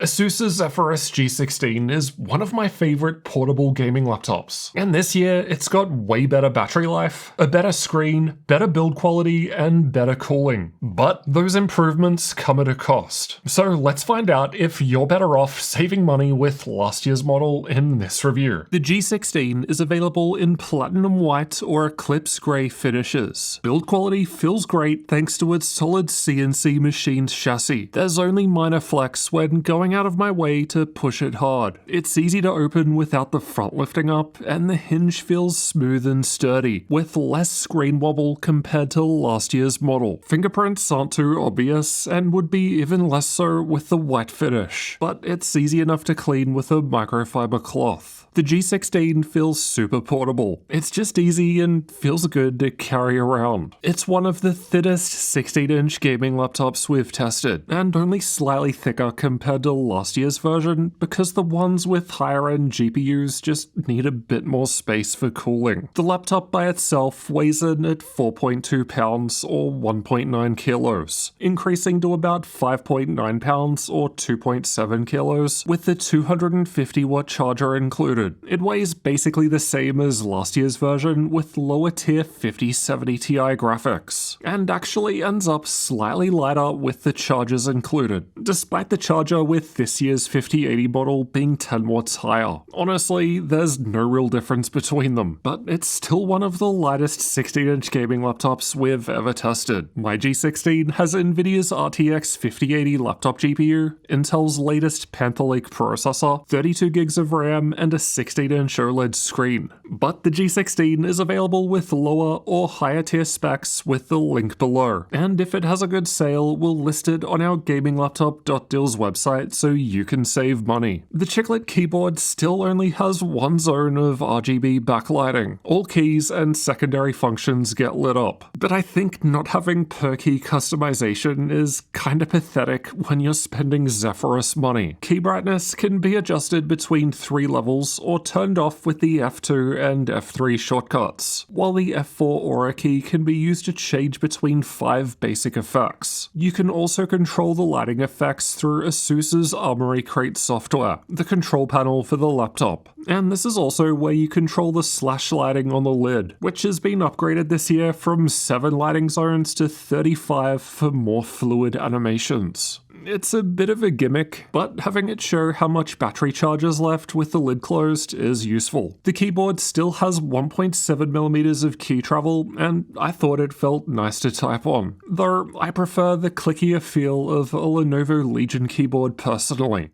ASUS Zephyrus G16 is one of my favorite portable gaming laptops, and this year it's got way better battery life, a better screen, better build quality, and better cooling. But those improvements come at a cost. So let's find out if you're better off saving money with last year's model in this review. The G16 is available in platinum white or eclipse grey finishes. Build quality feels great thanks to its solid CNC machined chassis. There's only minor flex when going out of my way to push it hard. It's easy to open without the front lifting up, and the hinge feels smooth and sturdy, with less screen wobble compared to last year's model. Fingerprints aren't too obvious, and would be even less so with the white finish, but it's easy enough to clean with a microfiber cloth. The G16 feels super portable. It's just easy and feels good to carry around. It's one of the thinnest 16-inch gaming laptops we've tested, and only slightly thicker compared to last year's version because the ones with higher-end GPUs just need a bit more space for cooling. The laptop by itself weighs in at 4.2 pounds or 1.9 kilos, increasing to about 5.9 pounds or 2.7 kilos with the 250-watt charger included. It weighs basically the same as last year's version with lower tier 5070 Ti graphics, and actually ends up slightly lighter with the chargers included, despite the charger with this year's 5080 model being 10 watts higher. Honestly, there's no real difference between them, but it's still one of the lightest 16-inch gaming laptops we've ever tested. My G16 has Nvidia's RTX 5080 laptop GPU, Intel's latest Panther Lake processor, 32 gigs of RAM, and a 16-inch OLED screen. But the G16 is available with lower or higher tier specs with the link below, and if it has a good sale, we'll list it on our gaminglaptop.deals website so you can save money. The chiclet keyboard still only has one zone of RGB backlighting. All keys and secondary functions get lit up, but I think not having per key customization is kinda pathetic when you're spending Zephyrus money. Key brightness can be adjusted between 3 levels or turned off with the F2 and F3 shortcuts, while the F4 Aura key can be used to change between 5 basic effects. You can also control the lighting effects through ASUS's Armoury Crate software, the control panel for the laptop. And this is also where you control the slash lighting on the lid, which has been upgraded this year from 7 lighting zones to 35 for more fluid animations. It's a bit of a gimmick, but having it show how much battery charge is left with the lid closed is useful. The keyboard still has 1.7mm of key travel, and I thought it felt nice to type on, though I prefer the clickier feel of a Lenovo Legion keyboard personally.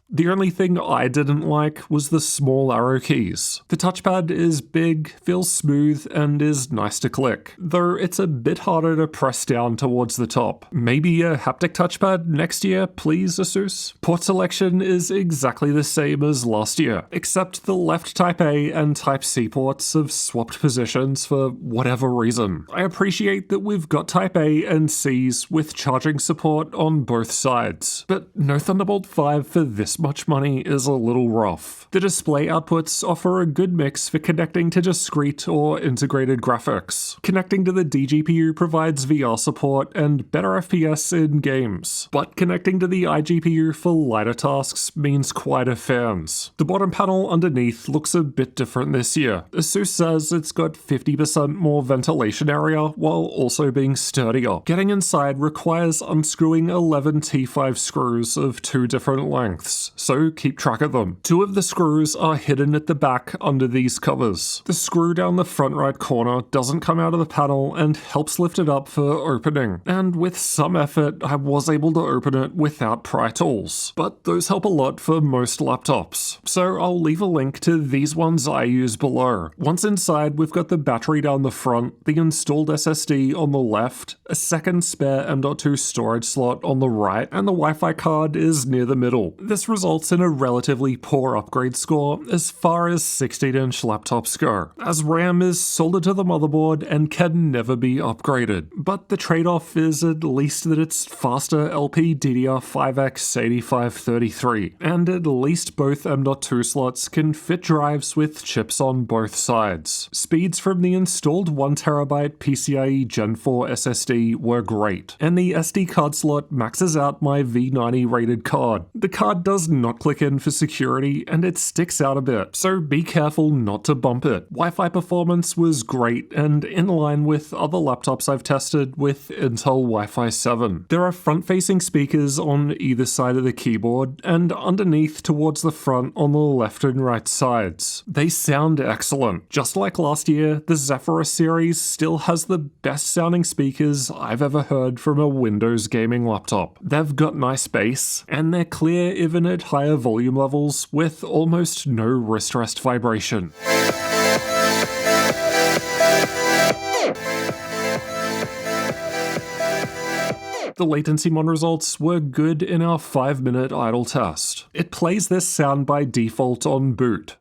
The only thing I didn't like was the small arrow keys. The touchpad is big, feels smooth, and is nice to click, though it's a bit harder to press down towards the top. Maybe a haptic touchpad next year, please, ASUS? Port selection is exactly the same as last year, except the left Type A and Type C ports have swapped positions for whatever reason. I appreciate that we've got Type A and Cs with charging support on both sides, but no Thunderbolt 5 for this much money is a little rough. The display outputs offer a good mix for connecting to discrete or integrated graphics. Connecting to the DGPU provides VR support and better FPS in games, but connecting to the iGPU for lighter tasks means quieter fans. The bottom panel underneath looks a bit different this year. ASUS says it's got 50% more ventilation area while also being sturdier. Getting inside requires unscrewing 11 T5 screws of 2 different lengths, so keep track of them. 2 of the screws are hidden at the back under these covers. The screw down the front right corner doesn't come out of the panel and helps lift it up for opening, and with some effort I was able to open it without pry tools, but those help a lot for most laptops, so I'll leave a link to these ones I use below. Once inside, we've got the battery down the front, the installed SSD on the left, a second spare M.2 storage slot on the right, and the Wi-Fi card is near the middle. This results in a relatively poor upgrade score as far as 16-inch laptops go, as RAM is soldered to the motherboard and can never be upgraded. But the trade-off is at least that it's faster LPDDR5X 8533, and at least both M.2 slots can fit drives with chips on both sides. Speeds from the installed 1TB PCIe Gen 4 SSD were great, and the SD card slot maxes out my V90 rated card. The card does not click in for security, and it sticks out a bit, so be careful not to bump it. Wi-Fi performance was great and in line with other laptops I've tested with Intel Wi-Fi 7. There are front-facing speakers on either side of the keyboard, and underneath towards the front on the left and right sides. They sound excellent. Just like last year, the Zephyrus series still has the best sounding speakers I've ever heard from a Windows gaming laptop. They've got nice bass, and they're clear even at higher volume levels with almost no wrist rest vibration. The Latencymon results were good in our 5-minute idle test. It plays this sound by default on boot,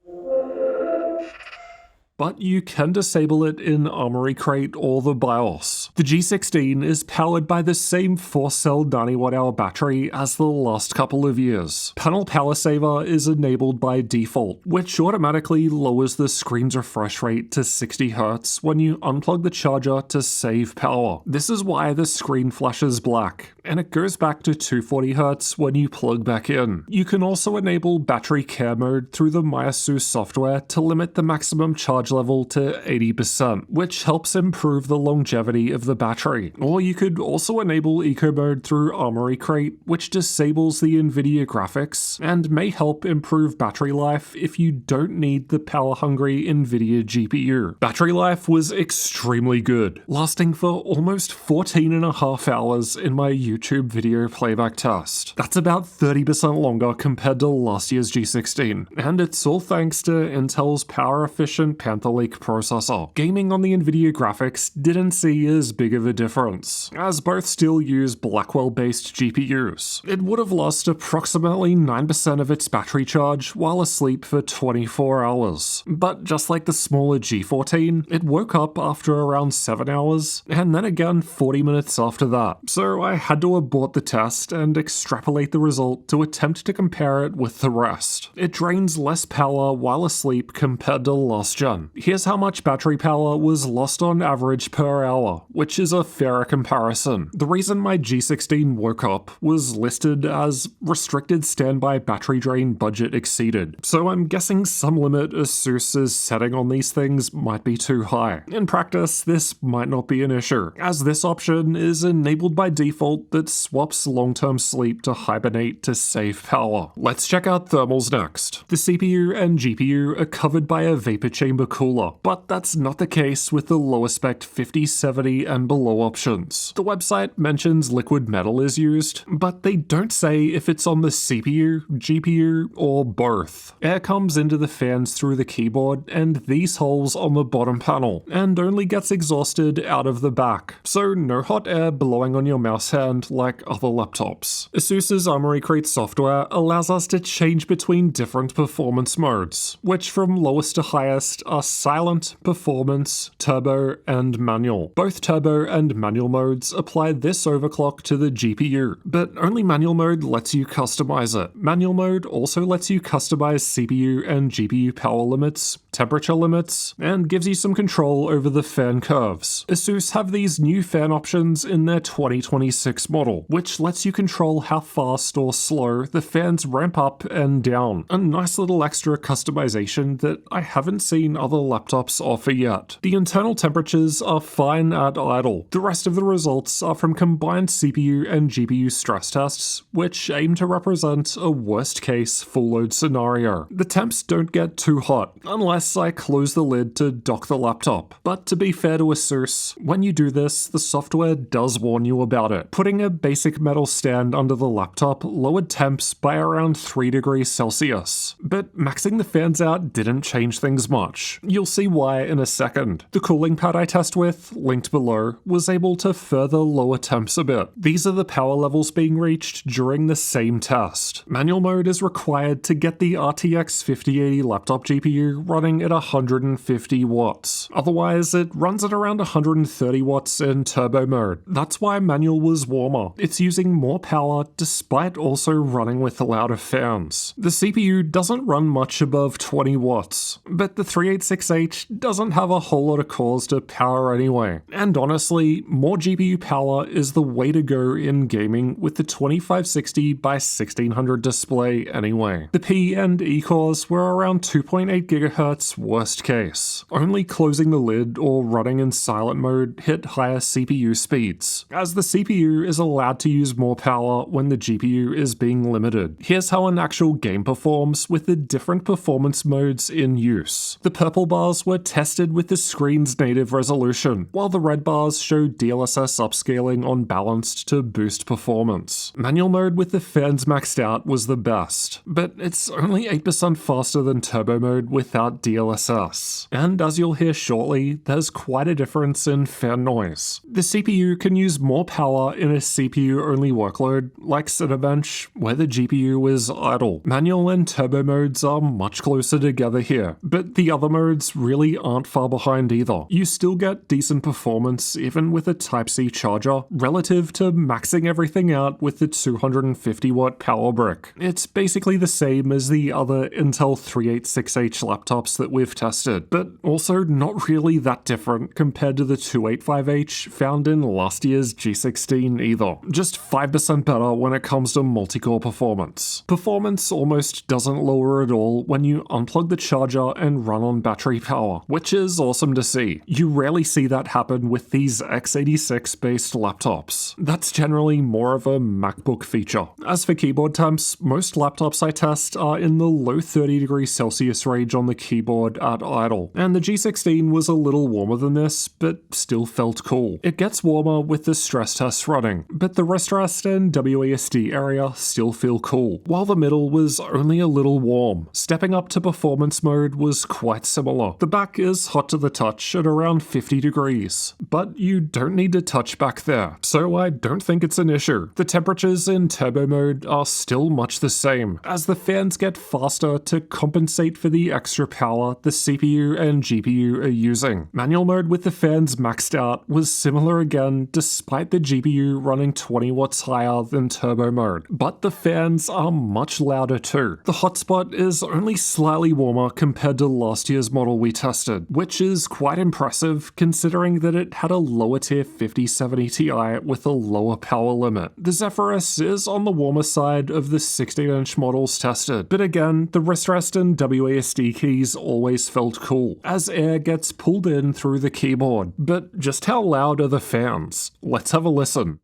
but you can disable it in Armory Crate or the BIOS. The G16 is powered by the same 4-cell 90Wh battery as the last couple of years. Panel Power Saver is enabled by default, which automatically lowers the screen's refresh rate to 60Hz when you unplug the charger to save power. This is why the screen flashes black, and it goes back to 240Hz when you plug back in. You can also enable battery care mode through the ASUS software to limit the maximum charge level to 80%, which helps improve the longevity of the battery. Or you could also enable Eco Mode through Armory Crate, which disables the NVIDIA graphics and may help improve battery life if you don't need the power-hungry NVIDIA GPU. Battery life was extremely good, lasting for almost 14.5 hours in my YouTube video playback test. That's about 30% longer compared to last year's G16, and it's all thanks to Intel's power-efficient Panther Lake processor. Gaming on the NVIDIA graphics didn't see as big of a difference, as both still use Blackwell-based GPUs. It would have lost approximately 9% of its battery charge while asleep for 24 hours. But just like the smaller G14, it woke up after around 7 hours, and then again 40 minutes after that. So I had to abort the test and extrapolate the result to attempt to compare it with the rest. It drains less power while asleep compared to last gen. Here's how much battery power was lost on average per hour, which is a fairer comparison. The reason my G16 woke up was listed as restricted standby battery drain budget exceeded, so I'm guessing some limit ASUS is setting on these things might be too high. In practice, this might not be an issue, as this option is enabled by default that swaps long-term sleep to hibernate to save power. Let's check out thermals next. The CPU and GPU are covered by a vapor chamber cooler, but that's not the case with the lower spec 5070 and below options. The website mentions liquid metal is used, but they don't say if it's on the CPU, GPU, or both. Air comes into the fans through the keyboard and these holes on the bottom panel, and only gets exhausted out of the back, so no hot air blowing on your mouse hand like other laptops. ASUS's Armory Crate software allows us to change between different performance modes, which from lowest to highest are silent, performance, turbo, and manual. Both turbo and manual modes apply this overclock to the GPU, but only manual mode lets you customize it. Manual mode also lets you customize CPU and GPU power limits, temperature limits, and gives you some control over the fan curves. ASUS have these new fan options in their 2026 model, which lets you control how fast or slow the fans ramp up and down. A nice little extra customization that I haven't seen other laptops offer yet. The internal temperatures are fine at idle. The rest of the results are from combined CPU and GPU stress tests, which aim to represent a worst-case full-load scenario. The temps don't get too hot, unless I close the lid to dock the laptop. But to be fair to ASUS, when you do this, the software does warn you about it, putting Putting a basic metal stand under the laptop lowered temps by around 3 degrees Celsius, but maxing the fans out didn't change things much. You'll see why in a second. The cooling pad I test with, linked below, was able to further lower temps a bit. These are the power levels being reached during the same test. Manual mode is required to get the RTX 5080 laptop GPU running at 150 watts. Otherwise, it runs at around 130 watts in turbo mode. That's why manual was warmer. It's using more power despite also running with louder fans. The CPU doesn't run much above 20 watts, but the 386H doesn't have a whole lot of cores to power anyway. And honestly, more GPU power is the way to go in gaming with the 2560 by 1600 display anyway. The P and E cores were around 2.8 GHz worst case. Only closing the lid or running in silent mode hit higher CPU speeds, as the CPU is allowed to use more power when the GPU is being limited. Here's how an actual game performs with the different performance modes in use. The purple bars were tested with the screen's native resolution, while the red bars show DLSS upscaling on balanced to boost performance. Manual mode with the fans maxed out was the best, but it's only 8% faster than turbo mode without DLSS. And as you'll hear shortly, there's quite a difference in fan noise. The CPU can use more power in a CPU-only workload, like Cinebench, where the GPU is idle. Manual and turbo modes are much closer together here, but the other modes really aren't far behind either. You still get decent performance even with a Type-C charger, relative to maxing everything out with the 250 watt power brick. It's basically the same as the other Intel 386H laptops that we've tested, but also not really that different compared to the 285H found in last year's G16 either. Just 5% better when it comes to multi-core performance. Performance almost doesn't lower at all when you unplug the charger and run on battery power, which is awesome to see. You rarely see that happen with these x86 based laptops. That's generally more of a MacBook feature. As for keyboard temps, most laptops I test are in the low 30 degrees Celsius range on the keyboard at idle, and the G16 was a little warmer than this, but still felt cool. It gets warmer with the stress tests running, but the wrist rest and WASD area still feel cool, while the middle was only a little warm. Stepping up to performance mode was quite similar. The back is hot to the touch at around 50 degrees, but you don't need to touch back there, so I don't think it's an issue. The temperatures in turbo mode are still much the same, as the fans get faster to compensate for the extra power the CPU and GPU are using. Manual mode with the fans maxed out was similar again despite the GPU running 20 watts higher than turbo mode, but the fans are much louder too. The hotspot is only slightly warmer compared to last year's model we tested, which is quite impressive considering that it had a lower tier 5070 Ti with a lower power limit. The Zephyrus is on the warmer side of the 16-inch models tested, but again, the wrist rest and WASD keys always felt cool, as air gets pulled in through the keyboard. But just how loud are the fans? Let's have a listen.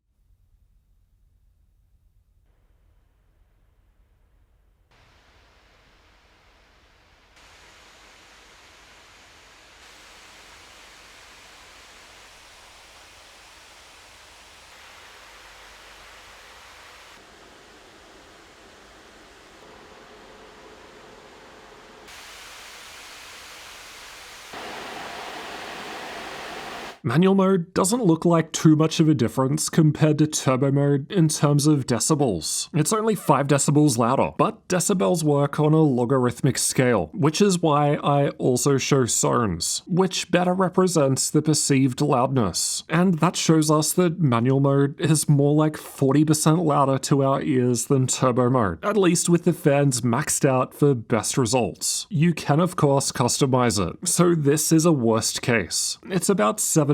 Manual mode doesn't look like too much of a difference compared to turbo mode in terms of decibels. It's only 5 decibels louder, but decibels work on a logarithmic scale, which is why I also show zones, which better represents the perceived loudness. And that shows us that manual mode is more like 40% louder to our ears than turbo mode, at least with the fans maxed out for best results. You can of course customize it, so this is a worst case. It's about 7%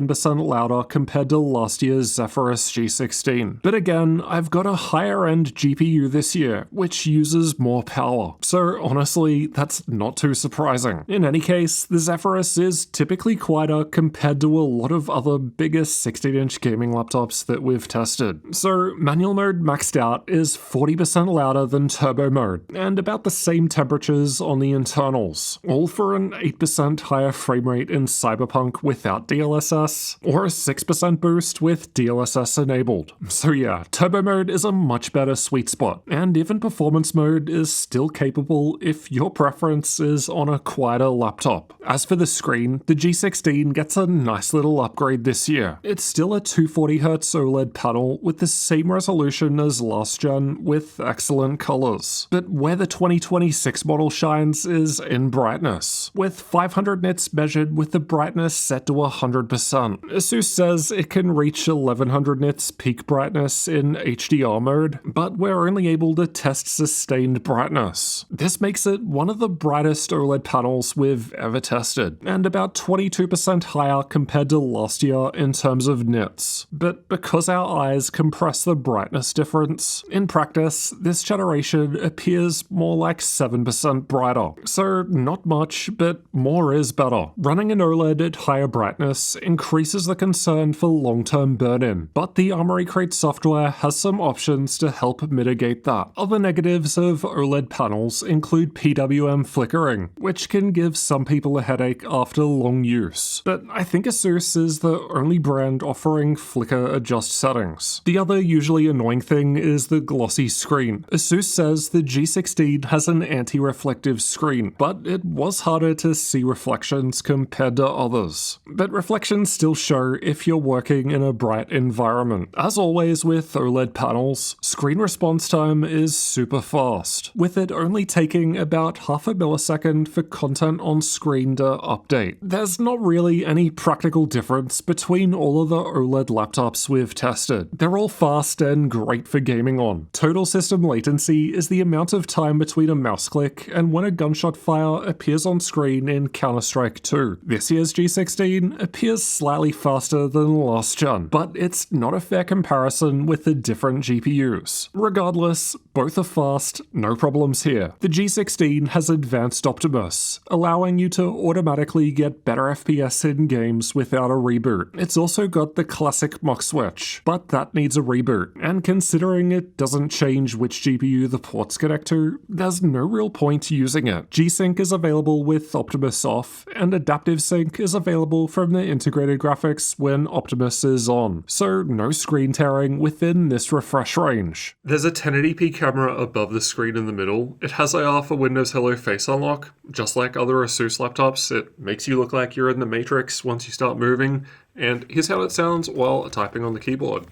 louder compared to last year's Zephyrus G16. But again, I've got a higher end GPU this year, which uses more power. So honestly, that's not too surprising. In any case, the Zephyrus is typically quieter compared to a lot of other bigger 16-inch gaming laptops that we've tested. So manual mode maxed out is 40% louder than turbo mode, and about the same temperatures on the internals, all for an 8% higher frame rate in Cyberpunk without DLSS DLSS, or a 6% boost with DLSS enabled. So yeah, turbo mode is a much better sweet spot, and even performance mode is still capable if your preference is on a quieter laptop. As for the screen, the G16 gets a nice little upgrade this year. It's still a 240Hz OLED panel with the same resolution as last gen with excellent colors. But where the 2026 model shines is in brightness, with 500 nits measured with the brightness set to 100%. ASUS says it can reach 1100 nits peak brightness in HDR mode, but we're only able to test sustained brightness. This makes it one of the brightest OLED panels we've ever tested, and about 22% higher compared to last year in terms of nits. But because our eyes compress the brightness difference, in practice, this generation appears more like 7% brighter. So not much, but more is better. Running an OLED at higher brightness increases the concern for long-term burn-in, but the Armoury Crate software has some options to help mitigate that. Other negatives of OLED panels include PWM flickering, which can give some people a headache after long use. But I think ASUS is the only brand offering flicker adjust settings. The other usually annoying thing is the glossy screen. ASUS says the G16 has an anti-reflective screen, but it was harder to see reflections compared to others. But reflections still show if you're working in a bright environment. As always with OLED panels, screen response time is super fast, with it only taking about half a millisecond for content on screen to update. There's not really any practical difference between all of the OLED laptops we've tested. They're all fast and great for gaming on. Total system latency is the amount of time between a mouse click and when a gunshot fire appears on screen in Counter-Strike 2. This year's G16 appears slightly faster than last gen, but it's not a fair comparison with the different GPUs. Regardless, both are fast, no problems here. The G16 has advanced Optimus, allowing you to automatically get better FPS in games without a reboot. It's also got the classic MUX switch, but that needs a reboot, and considering it doesn't change which GPU the ports connect to, there's no real point using it. G-Sync is available with Optimus off, and Adaptive Sync is available from the integrated graphics when Optimus is on, so no screen tearing within this refresh range. There's a 1080p camera above the screen in the middle. It has AR for Windows Hello Face Unlock. Just like other ASUS laptops, it makes you look like you're in the Matrix once you start moving, and here's how it sounds while typing on the keyboard.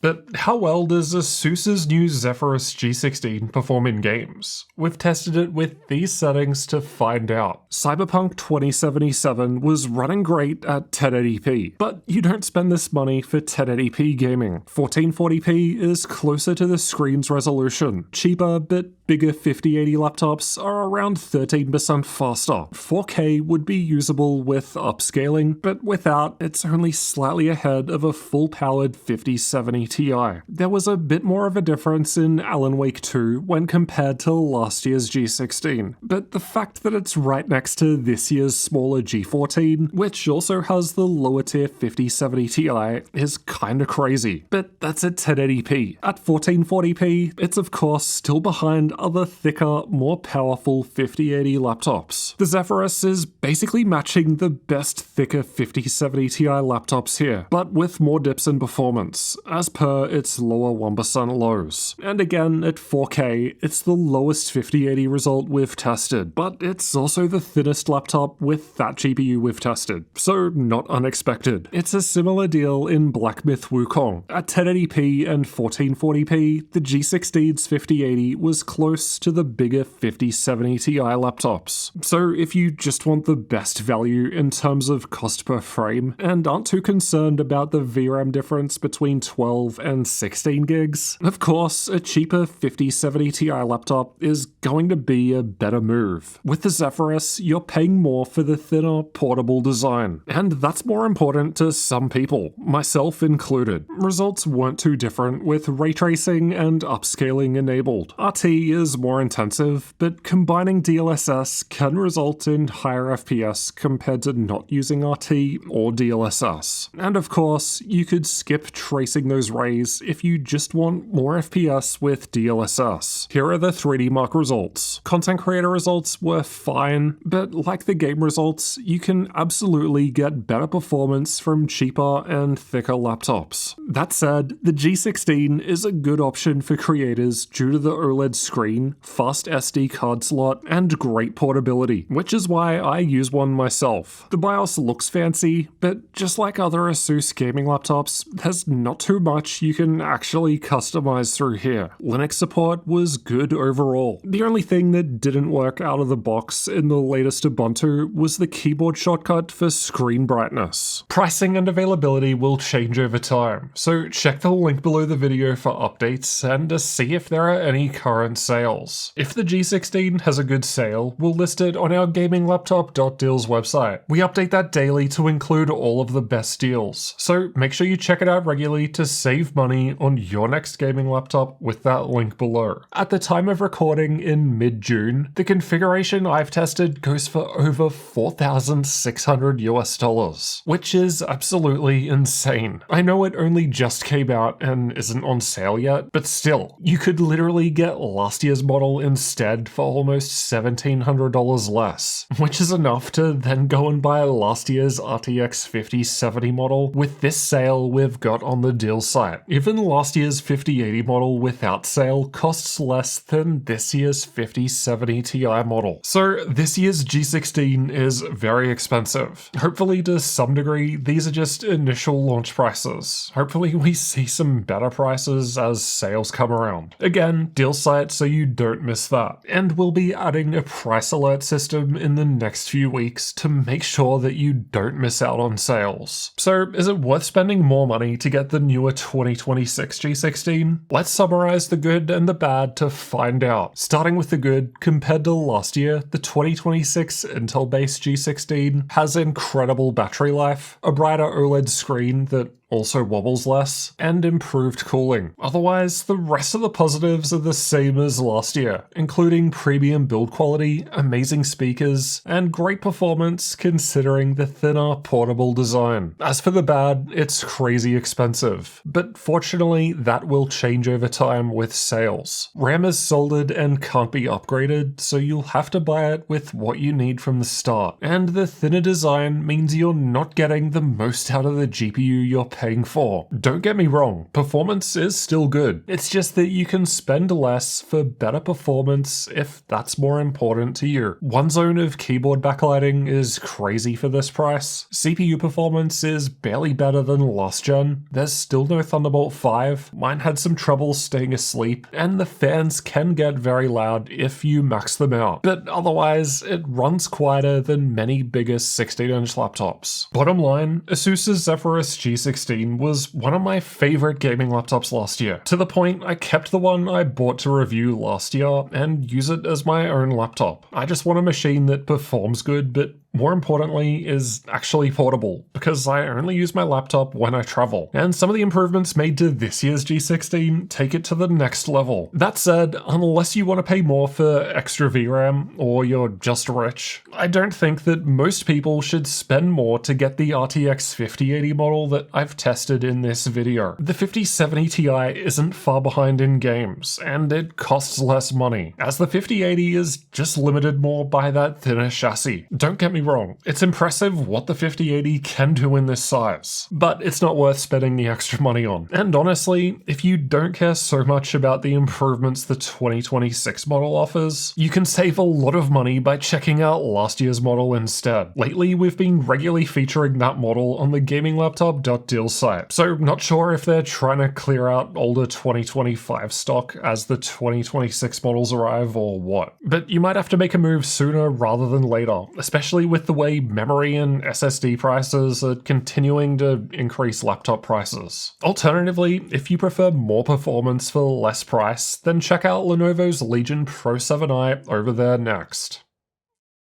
But how well does ASUS's new Zephyrus G16 perform in games? We've tested it with these settings to find out. Cyberpunk 2077 was running great at 1080p, but you don't spend this money for 1080p gaming. 1440p is closer to the screen's resolution. Cheaper but bigger 5080 laptops are around 13% faster. 4K would be usable with upscaling, but without, it's only slightly ahead of a full-powered 5070 Ti. There was a bit more of a difference in Alan Wake 2 when compared to last year's G16, but the fact that it's right next to this year's smaller G14, which also has the lower tier 5070 Ti, is kinda crazy. But that's at 1080p. At 1440p, it's of course still behind other thicker, more powerful 5080 laptops. The Zephyrus is basically matching the best thicker 5070 Ti laptops here, but with more dips in performance, as per its lower 1% lows. And again, at 4K, it's the lowest 5080 result we've tested, but it's also the thinnest laptop with that GPU we've tested, so not unexpected. It's a similar deal in Black Myth Wukong. At 1080p and 1440p, the G16's 5080 was close to the bigger 5070 Ti laptops. So if you just want the best value in terms of cost per frame, and aren't too concerned about the VRAM difference between 12 and 16 gigs, of course, a cheaper 5070 Ti laptop is going to be a better move. With the Zephyrus, you're paying more for the thinner, portable design, and that's more important to some people, myself included. Results weren't too different with ray tracing and upscaling enabled. RT is more intensive, but combining DLSS can result in higher FPS compared to not using RT or DLSS. And of course, you could skip tracing those ray frays if you just want more FPS with DLSS. Here are the 3D Mark results. Content creator results were fine, but like the game results, you can absolutely get better performance from cheaper and thicker laptops. That said, the G16 is a good option for creators due to the OLED screen, fast SD card slot, and great portability, which is why I use one myself. The BIOS looks fancy, but just like other ASUS gaming laptops, there's not too much you can actually customize through here. Linux support was good overall. The only thing that didn't work out of the box in the latest Ubuntu was the keyboard shortcut for screen brightness. Pricing and availability will change over time, so check the link below the video for updates and to see if there are any current sales. If the G16 has a good sale, we'll list it on our gaminglaptop.deals website. We update that daily to include all of the best deals, so make sure you check it out regularly to save money on your next gaming laptop with that link below. At the time of recording in mid-June, the configuration I've tested goes for over $4,600 US, which is absolutely insane. I know it only just came out and isn't on sale yet, but still, you could literally get last year's model instead for almost $1,700 less, which is enough to then go and buy last year's RTX 5070 model with this sale we've got on the deal site. Even last year's 5080 model without sale costs less than this year's 5070 Ti model. So this year's G16 is very expensive. Hopefully to some degree, these are just initial launch prices. Hopefully we see some better prices as sales come around. Again, deal site so you don't miss that. And we'll be adding a price alert system in the next few weeks to make sure that you don't miss out on sales. So is it worth spending more money to get the newer 2026 G16? Let's summarize the good and the bad to find out. Starting with the good, compared to last year, the 2026 Intel-based G16 has incredible battery life, a brighter OLED screen that also wobbles less, and improved cooling. Otherwise, the rest of the positives are the same as last year, including premium build quality, amazing speakers, and great performance considering the thinner, portable design. As for the bad, it's crazy expensive, but fortunately that will change over time with sales. RAM is soldered and can't be upgraded, so you'll have to buy it with what you need from the start, and the thinner design means you're not getting the most out of the GPU you're paying for. Don't get me wrong, performance is still good. It's just that you can spend less for better performance if that's more important to you. One zone of keyboard backlighting is crazy for this price. CPU performance is barely better than last gen. There's still no Thunderbolt 5. Mine had some trouble staying asleep, and the fans can get very loud if you max them out. But otherwise, it runs quieter than many bigger 16-inch laptops. Bottom line, ASUS's Zephyrus G16 was one of my favorite gaming laptops last year, to the point I kept the one I bought to review last year and use it as my own laptop. I just want a machine that performs good, but more importantly, is actually portable, because I only use my laptop when I travel, and some of the improvements made to this year's G16 take it to the next level. That said, unless you want to pay more for extra VRAM, or you're just rich, I don't think that most people should spend more to get the RTX 5080 model that I've tested in this video. The 5070 Ti isn't far behind in games, and it costs less money, as the 5080 is just limited more by that thinner chassis. Don't get me wrong, it's impressive what the 5080 can do in this size, but it's not worth spending the extra money on. And honestly, if you don't care so much about the improvements the 2026 model offers, you can save a lot of money by checking out last year's model instead. Lately, we've been regularly featuring that model on the gaminglaptop.deals site, so not sure if they're trying to clear out older 2025 stock as the 2026 models arrive or what. But you might have to make a move sooner rather than later, especially with the way memory and SSD prices are continuing to increase laptop prices. Alternatively, if you prefer more performance for less price, then check out Lenovo's Legion Pro 7i over there next.